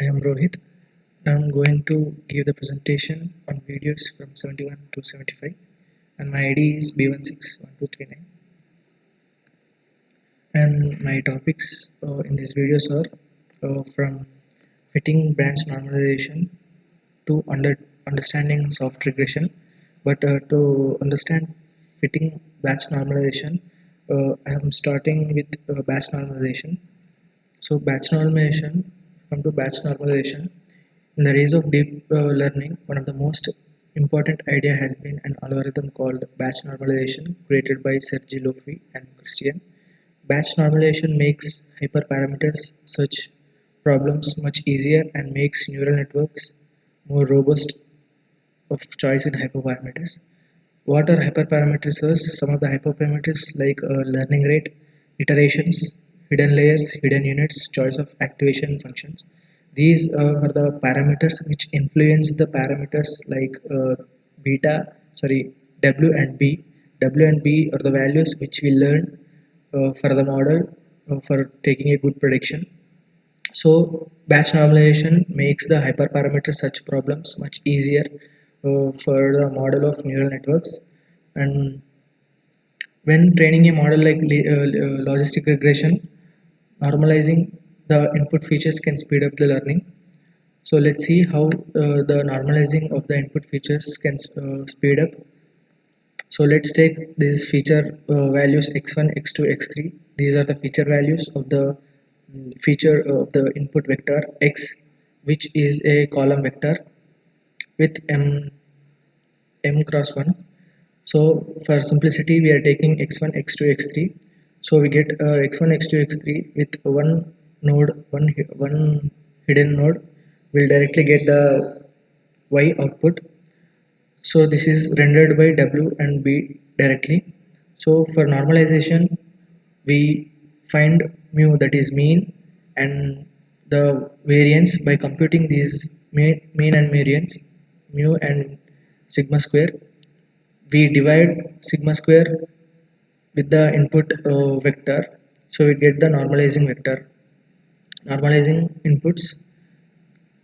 I am Rohit. I'm going to give the presentation on videos from 71 to 75, and my ID is B161239. And my topics in these videos are from fitting branch normalization to understanding soft regression. But to understand fitting batch normalization, I am starting with batch normalization. So batch normalization, come to batch normalization. In the rise of deep learning, one of the most important idea has been an algorithm called batch normalization created by Sergey Lofi and Christian. Batch normalization makes hyperparameters search problems much easier and makes neural networks more robust of choice in hyperparameters. What are hyperparameters? Some of the hyperparameters like learning rate, iterations, hidden layers, hidden units, choice of activation functions. These are the parameters which influence the parameters like W and B. W and B are the values which we learn for the model for taking a good prediction. So batch normalization makes the hyperparameter search problems much easier for the model of neural networks. And when training a model like logistic regression, normalizing the input features can speed up the learning. So let's see how the normalizing of the input features can speed up. So let's take these feature values x1, x2, x3. These are the feature values of the feature of the input vector x, which is a column vector with m cross 1. So for simplicity, we are taking x1, x2, x3. So we get x1, x2, x3 with one node, one hidden node. We'll directly get the y output. So this is rendered by w and b directly. So for normalization, we find mu, that is mean, and the variance by computing these mean and variance, mu and sigma square. We divide sigma square with the input vector, so we get the normalizing vector, normalizing inputs.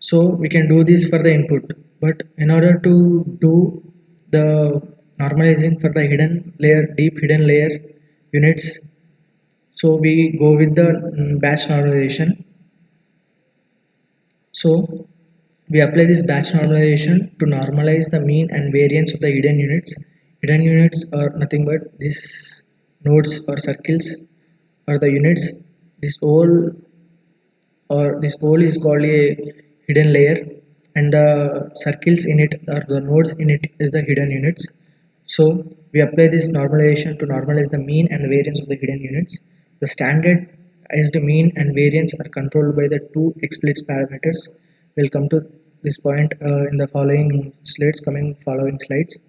So we can do this for the input, but in order to do the normalizing for the hidden layer, deep hidden layer units, so we go with the batch normalization. So we apply this batch normalization to normalize the mean and variance of the hidden units. Hidden units are nothing but these nodes or circles or the units. This whole this whole is called a hidden layer, and the circles in it or the nodes in it is the hidden units. So we apply this normalization to normalize the mean and variance of the hidden units. The standard as the mean and variance are controlled by the two explicit parameters. We'll come to this point in the following slides.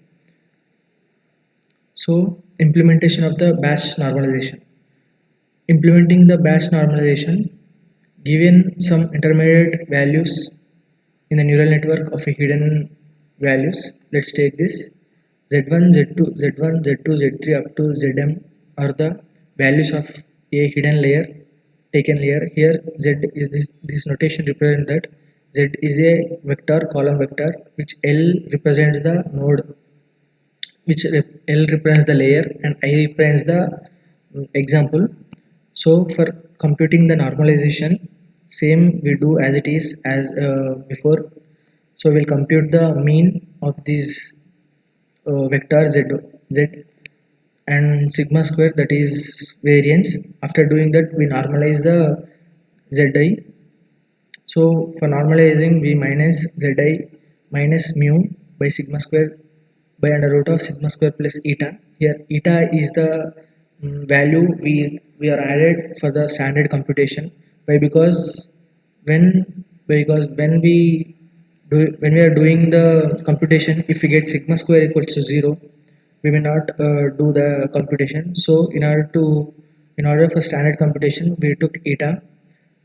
So implementation of the batch normalization. Implementing the batch normalization, given some intermediate values in the neural network of a hidden values. Let's take this z1, z2, z1, z2, z3 up to zm are the values of a hidden layer, taken layer. Here z is this notation represent that z is a vector, column vector, which l represents the node, which l represents the layer, and I represents the example. So for computing the normalization, same we do as it is as before. So we'll compute the mean of this vector z and sigma square, that is variance. After doing that, we normalize the zi. So for normalizing, we minus zi minus mu by sigma square by under root of sigma square plus eta. Here eta is the value we are added for the standard computation. Why? Because when when we are doing the computation, if we get sigma square equals to 0, we may not do the computation. So in order for standard computation, we took eta.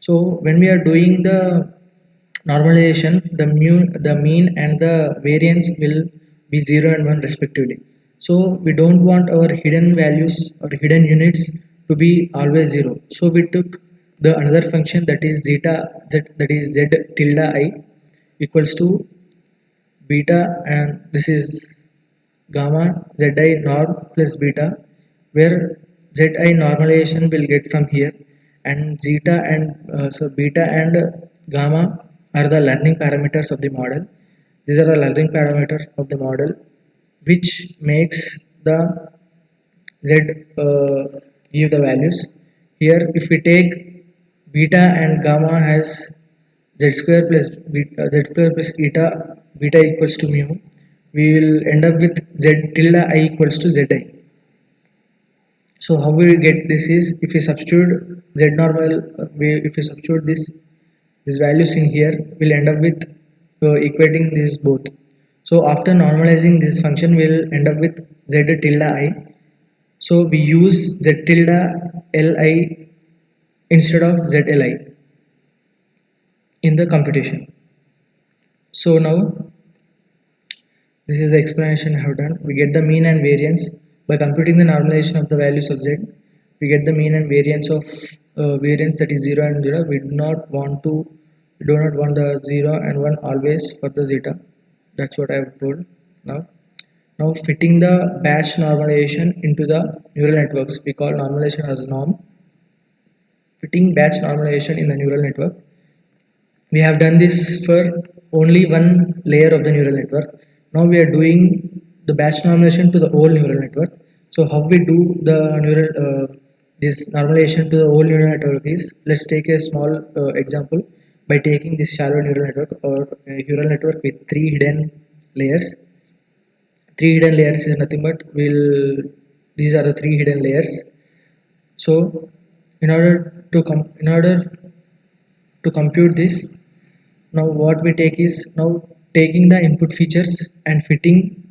So when we are doing the normalization, the mean and the variance will be 0 and 1 respectively. So we don't want our hidden values or hidden units to be always 0. So we took the another function that is zeta that is z tilde I equals to beta, and this is gamma zi norm plus beta, where zi normalization will get from here, and zeta and so beta and gamma are the learning parameters of the model. These are the learning parameters of the model which makes the z give the values. Here if we take beta and gamma has z square plus beta, z square plus eta, beta equals to mu, we will end up with z tilde I equals to zi. So how we will get this is, if we substitute z normal, if we substitute these values in here, we'll end up with equating these both. So after normalizing this function, we'll end up with z tilde I. So we use z tilde li instead of zli in the computation. So now this is the explanation I have done. We get the mean and variance by computing the normalization of the values of z. We get the mean and variance of variance, that is 0 and 0. We do not want the 0 and 1 always for the zeta. That's what I have told. Now fitting the batch normalization into the neural networks. We call normalization as norm. Fitting batch normalization in the neural network. We have done this for only one layer of the neural network. Now we are doing the batch normalization to the whole neural network. So how we do the neural this normalization to the whole neural network is, let's take a small example by taking this shallow neural network or a neural network with three hidden layers. Three hidden layers is nothing but these are the three hidden layers. So in order to compute this, now what we take is, now taking the input features and fitting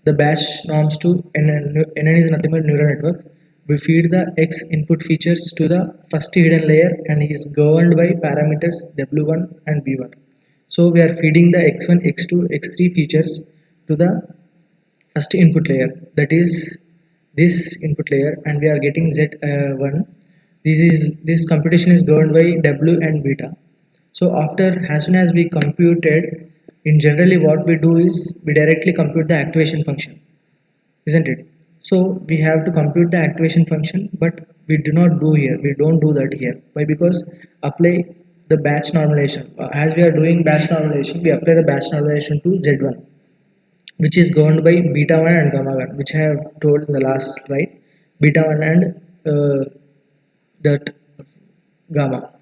the batch norms to NN is nothing but neural network. We feed the X input features to the first hidden layer and is governed by parameters W1 and B1. So we are feeding the X1, X2, X3 features to the first input layer, that is this input layer, and we are getting Z1. This computation is governed by W and beta. So after, as soon as we computed, in generally what we do is we directly compute the activation function, isn't it? So we have to compute the activation function, but we do not do here. We don't do that here. Why? Because apply the batch normalization. As we are doing batch normalization, we apply the batch normalization to Z1, which is governed by beta 1 and gamma 1, which I have told in the last slide. Beta 1 and that gamma.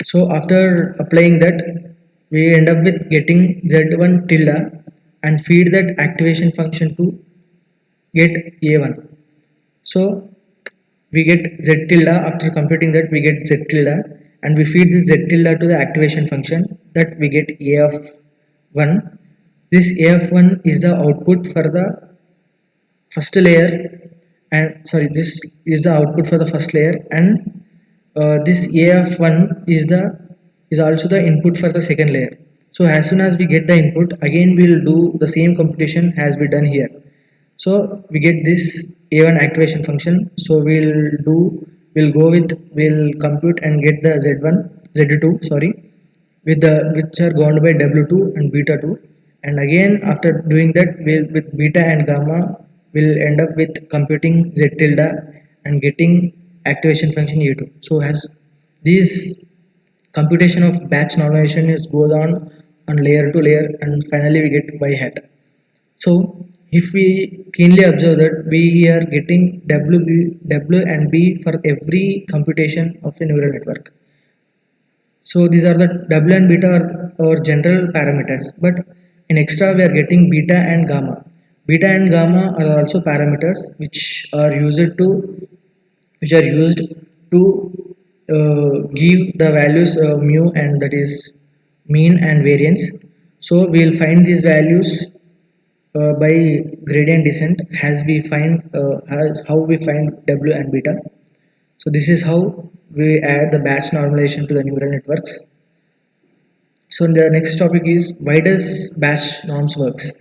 So after applying that, we end up with getting z1 tilde and feed that activation function to get a1. So we get z tilde. After computing that, we get z tilde, and we feed this z tilde to the activation function, that we get a of 1. This a of 1 is the output for the first layer, and sorry, this is the output for the first layer, and this a of 1 is also the input for the second layer. So as soon as we get the input, again we'll do the same computation as we done here. So we get this a1 activation function. So we'll compute and get the z1 z2, sorry, with the which are governed by w2 and beta 2, and again after doing that, with beta and gamma will end up with computing z tilde and getting activation function a2. So as this computation of batch normalization is goes on layer to layer, and finally we get y hat. So if we keenly observe that, we are getting w and b for every computation of a neural network. So these are the W and beta are our general parameters, but in extra we are getting beta and gamma. Beta and gamma are also parameters which are used to give the values mu, and that is mean and variance. So we will find these values by gradient descent, as how we find W and beta. So this is how we add the batch normalization to the neural networks. So the next topic is, why does batch norms works?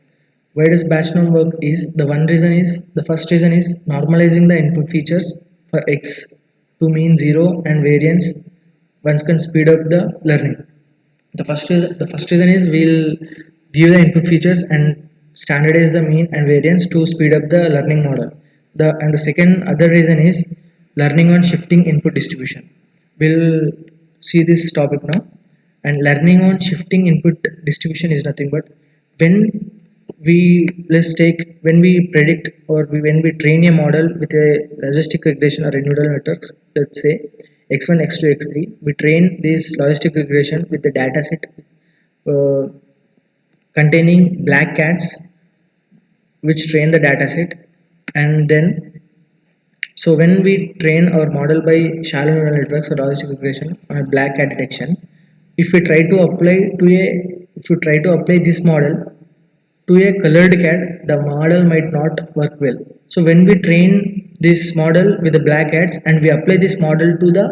Why does batch norm work is, the first reason is normalizing the input features for X. to mean zero and variance once can speed up the learning. The first reason is we'll give the input features and standardize the mean and variance to speed up the learning model. The second other reason is learning on shifting input distribution. We'll see this topic now. And learning on shifting input distribution is nothing but when we let's take when we predict when we train a model with a logistic regression or a neural networks, let's say x1 x2 x3, we train this logistic regression with the data set uh, containing black cats which train the data set. And then so when we train our model by shallow neural networks or logistic regression on a black cat detection, if we try to apply to a if we try to apply this model to a colored cat, the model might not work well. So when we train this model with the black cats and we apply this model to the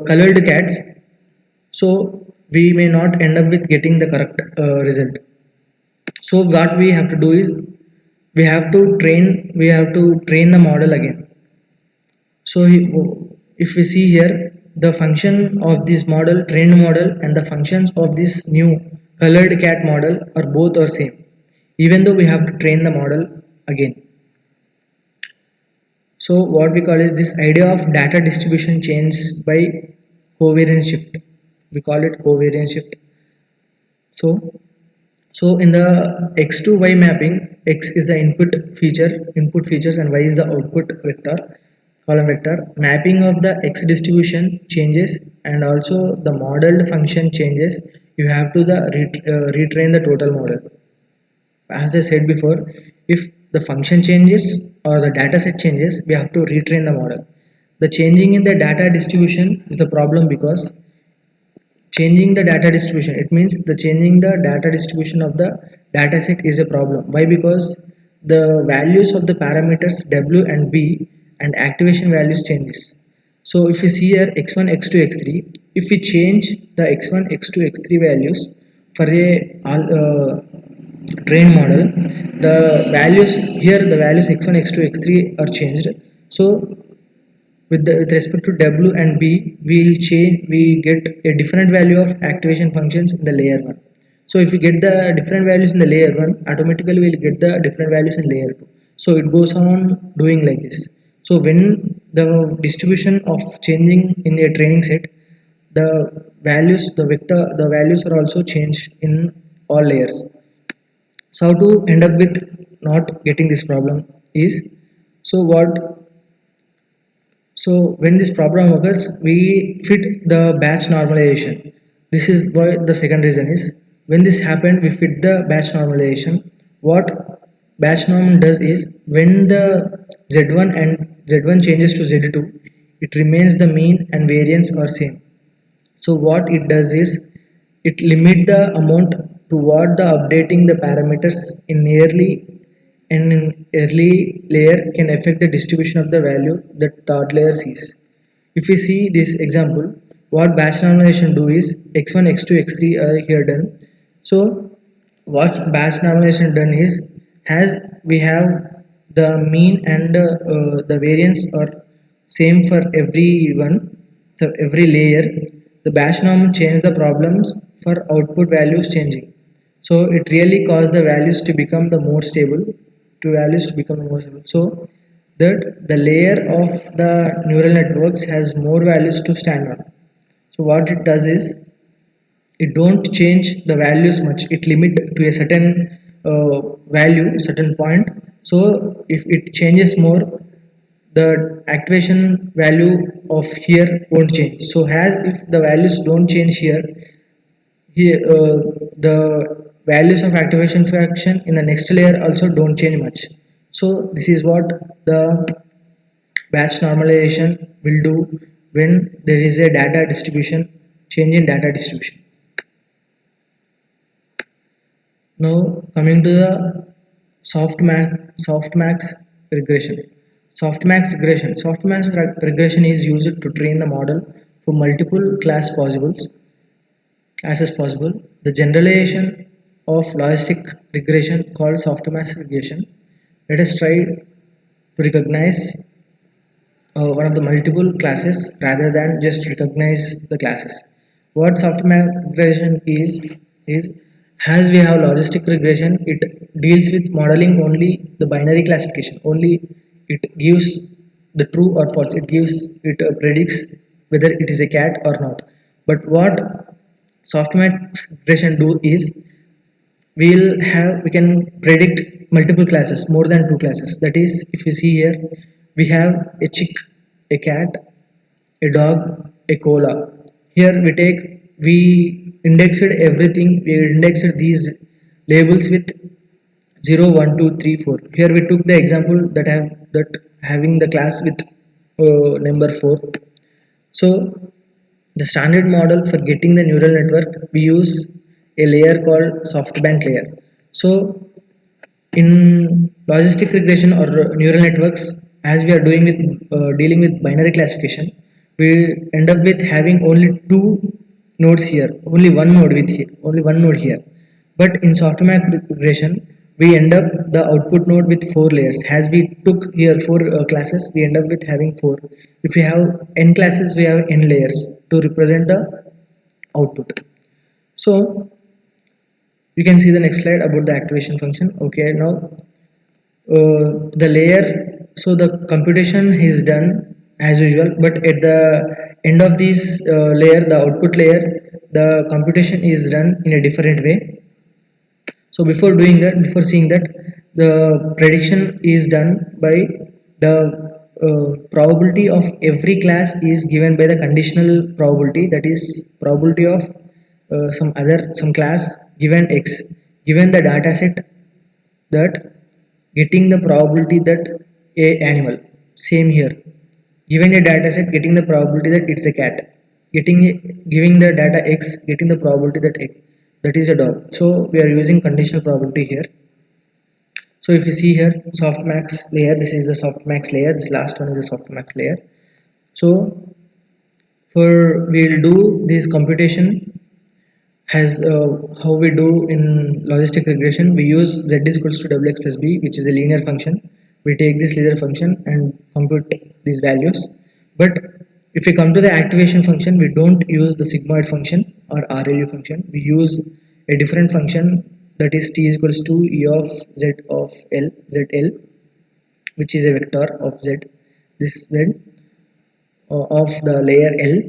colored cats, so we may not end up with getting the correct result. So what we have to do is we have to train the model again. So if we see here, the function of this model, trained model, and the functions of this new colored cat model are both are same, even though we have to train the model again. So what we call is this idea of data distribution change by covariance shift. We call it covariance shift. So so in the x to y mapping, x is the input features, and y is the output vector, column vector. Mapping of the x distribution changes, and also the modeled function changes. You have to retrain the total model. As I said before, if the function changes or the data set changes, we have to retrain the model. The changing in the data distribution is the problem because changing the data distribution, it means the changing the data distribution of the data set is a problem. Why? Because the values of the parameters w and b and activation values changes. So if you see here x1 x2 x3, if we change the x1 x2 x3 values for a trained model, the values here, the values x1 x2 x3 are changed. So with respect to w and b, we get a different value of activation functions in the layer 1. So if we get the different values in the layer 1, automatically we'll get the different values in layer 2. So it goes on doing like this. So when the distribution of changing in a training set, the the values are also changed in all layers. So how to end up with not getting this problem is, so what so when this problem occurs, we fit the batch normalization. This is why the second reason is when this happened, we fit the batch normalization. What batch norm does is when the Z1 and Z1 changes to Z2, it remains the mean and variance are same. So what it does is it limit the amount to what the updating the parameters in early layer can affect the distribution of the value that third layer sees. If we see this example, what batch normalization do is x1, x2, x3 are here done. So what batch normalization done is, has we have the mean and the variance are same for everyone, so every layer. The batch norm change the problems for output values changing. So it really caused the values to become the more stable, so that the layer of the neural networks has more values to stand on. So what it does is it don't change the values much, it limit to a certain value, certain point. So if it changes more, the activation value of here won't change. So as if the values don't change here the values of activation fraction in the next layer also don't change much. So this is what the batch normalization will do when there is a data distribution change in data distribution. Now coming to the softmax regression. Softmax regression is used to train the model for multiple classes possible. The generalization of logistic regression called softmax regression. Let us try to recognize one of the multiple classes rather than just recognize the classes. What software regression is as we have logistic regression, it deals with modeling only the binary classification. Only it gives the true or false. It predicts whether it is a cat or not. But what software regression do is we can predict multiple classes, more than two classes. That is, if you see here, we have a chick, a cat, a dog, a cola. Here we indexed everything. We indexed these labels with 0 1 2 3 4. Here we took the example that having the class with number 4. So the standard model for getting the neural network, we use a layer called softbank layer. So in logistic regression or neural networks, as we are doing with dealing with binary classification, we end up with having only two nodes here, only one node here. But in software regression, we end up the output node with four layers. As we took here four classes, we end up with having four. If we have n classes, we have n layers to represent the output. So you can see the next slide about the activation function. Okay, now the layer, so the computation is done as usual, but at the end of this layer, the output layer, the computation is done in a different way. So before seeing that, the prediction is done by the probability of every class is given by the conditional probability, that is probability of some class given x, given the data set, that getting the probability that a animal, same here, given a data set, getting the probability that it's a cat, giving the data x, getting the probability that is a dog. So we are using conditional probability here. So if you see here, softmax layer, this is the softmax layer, this last one is the softmax layer. So for we'll do this computation as how we do in logistic regression. We use z is equals to wx plus b, which is a linear function. We take this linear function and compute these values. But if we come to the activation function, we don't use the sigmoid function or RLU function. We use a different function, that is t is equals to e of z of l, zl, which is a vector of z, this z of the layer l.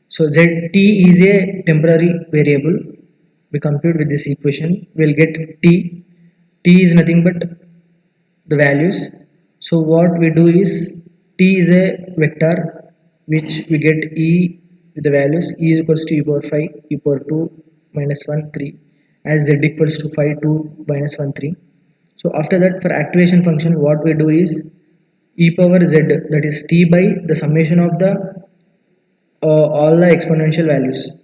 So zt is a temporary variable. We compute with this equation, we'll get t is nothing but the values. So what we do is, t is a vector which we get e with the values. E is equals to e power 5, e power 2, minus 1, 3, as z equals to 5, 2, minus 1, 3. So after that, for activation function, what we do is e power z, that is t by the summation of the all the exponential values.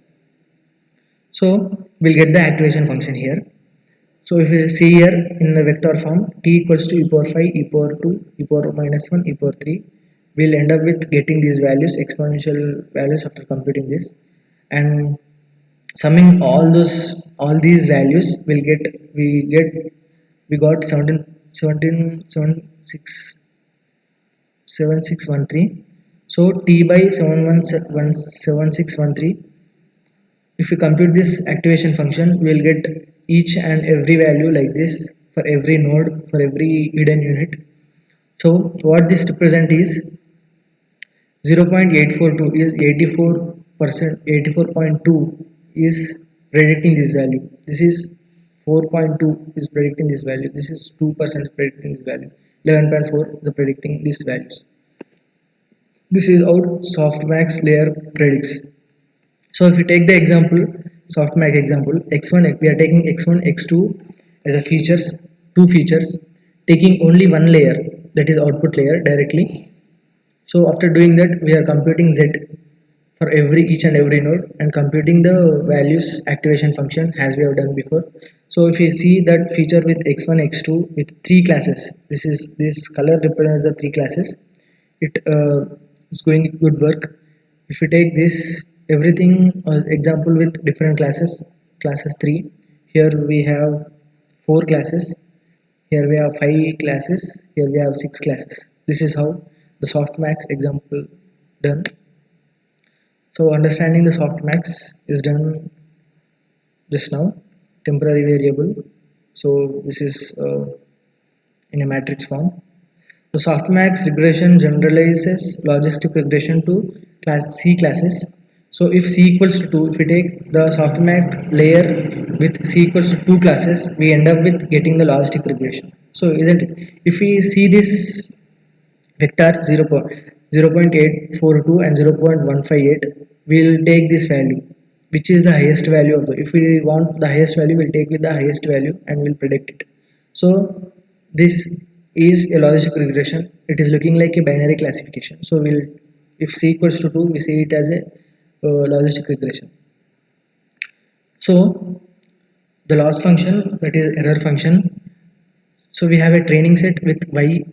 So we'll get the activation function here. So if you see here in the vector form, t equals to e power 5, e power 2, e power minus 1, e power 3, we'll end up with getting these values, exponential values, after computing this, and summing all these values, we got 7613. So t by 7613, if we compute this activation function, we will get each and every value like this for every node, for every hidden unit. So what this represent is 0.842 is 84%, 84.2 is predicting this value. This is 4.2 is predicting this value. This is 2% predicting this value. 11.4 is predicting these values. This is how softmax layer predicts. So if we take the example, softmax example, x1, we are taking x1, x2 as a features, two features, taking only one layer, that is output layer directly. So after doing that, we are computing z for each and every node and computing the values activation function as we have done before. So if you see that feature with x1, x2 with three classes, this color represents the three classes. It is going good work. If you take this everything example with different classes 3, here we have 4 classes, here we have 5 classes, here we have 6 classes. This is how the softmax example done. So understanding the softmax is done just now. Temporary variable. So this is in a matrix form. The softmax regression generalizes logistic regression to class C classes. So if C equals to 2, if we take the softmax layer with C equals to 2 classes, we end up with getting the logistic regression. So isn't it? If we see this vector 0.842 and 0.158, we'll take this value, which is the highest value of the, if we want the highest value, we'll take with the highest value and we'll predict it. So this is a logistic regression. It is looking like a binary classification. So we'll, if C equals to 2, we see it as a logistic regression. So the loss function, that is error function. So we have a training set with y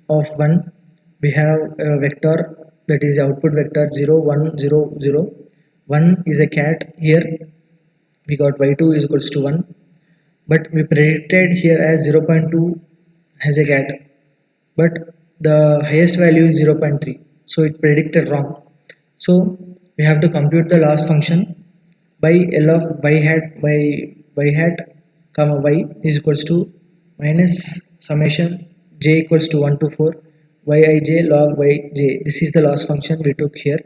of 1. We have a vector, that is output vector 0 1 0 0. 1 is a cat. Here we got y2 is equals to 1, but we predicted here as 0.2 has a cat, but the highest value is 0.3, so it predicted wrong. So we have to compute the loss function by L of y hat by y hat comma y is equals to minus summation j equals to 1 to 4 yij log yj. This is the loss function we took here.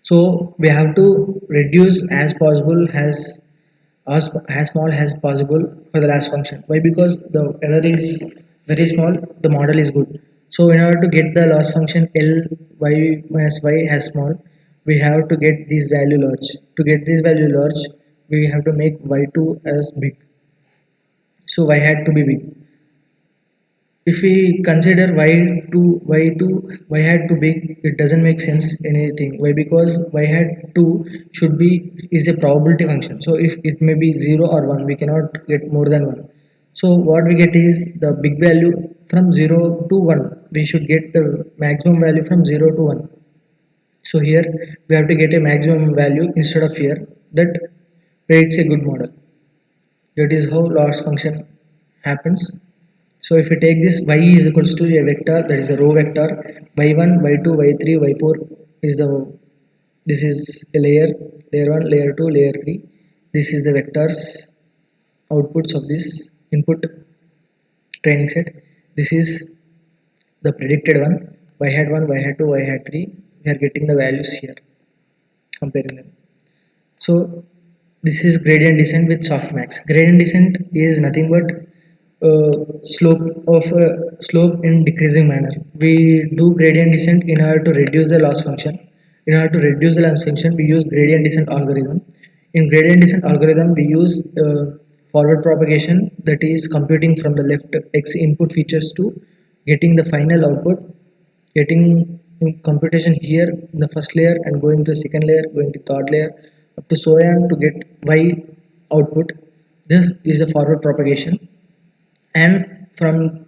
So we have to reduce as possible as small as possible for the last function. Why? Because the error is very small, the model is good. So in order to get the loss function L y minus y as small, we have to get this value large. To get this value large, we have to make y2 as big. So y had to be big. If we consider y hat to big, it doesn't make sense anything. Why? Because y hat 2 should be is a probability function. So if it may be 0 or 1, we cannot get more than 1. So what we get is the big value from 0 to 1. We should get the maximum value from 0 to 1. So here we have to get a maximum value instead of here. That predicts a good model. That is how loss function happens. So if we take this y is equals to a vector, that is a row vector, y1 y2 y3 y4 is the, this is a layer 1 layer 2 layer 3. This is the vectors outputs of this input training set. This is the predicted one, y hat 1 y hat 2 y hat 3. We are getting the values here, comparing them. So this is gradient descent with softmax. Gradient descent is nothing but slope in decreasing manner. We do gradient descent in order to reduce the loss function. In order to reduce the loss function, we use gradient descent algorithm. In gradient descent algorithm, we use forward propagation, that is computing from the left x input features to getting the final output, getting computation here in the first layer and going to the second layer, going to third layer, up to so on to get y output. This is a forward propagation. And from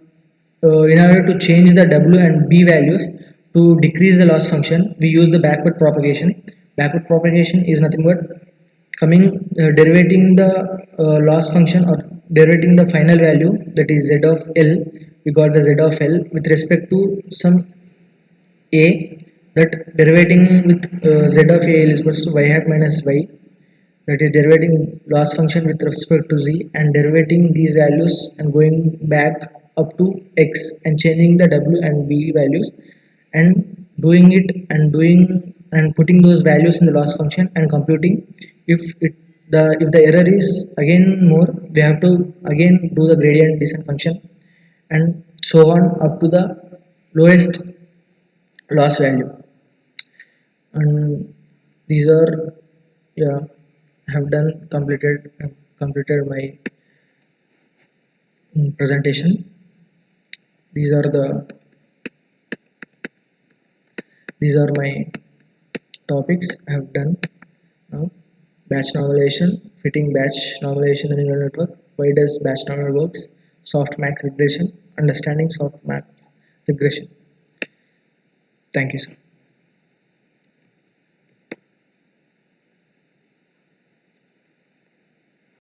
in order to change the w and b values to decrease the loss function, we use the backward propagation. Backward propagation is nothing but coming derivating the loss function or derivating the final value, that is z of l. We got the z of l with respect to some a, that derivating with z of a is equals to y hat minus y, that is derivating loss function with respect to z and derivating these values and going back up to x and changing the w and b values and doing it and doing and putting those values in the loss function and computing. If the error is again more, we have to again do the gradient descent function and so on up to the lowest loss value. And these are, yeah, have completed my presentation. These are my topics I have done now. Batch normalization, fitting batch normalization in neural network. Why does batch normal works? Softmax regression, understanding softmax regression. Thank you, sir.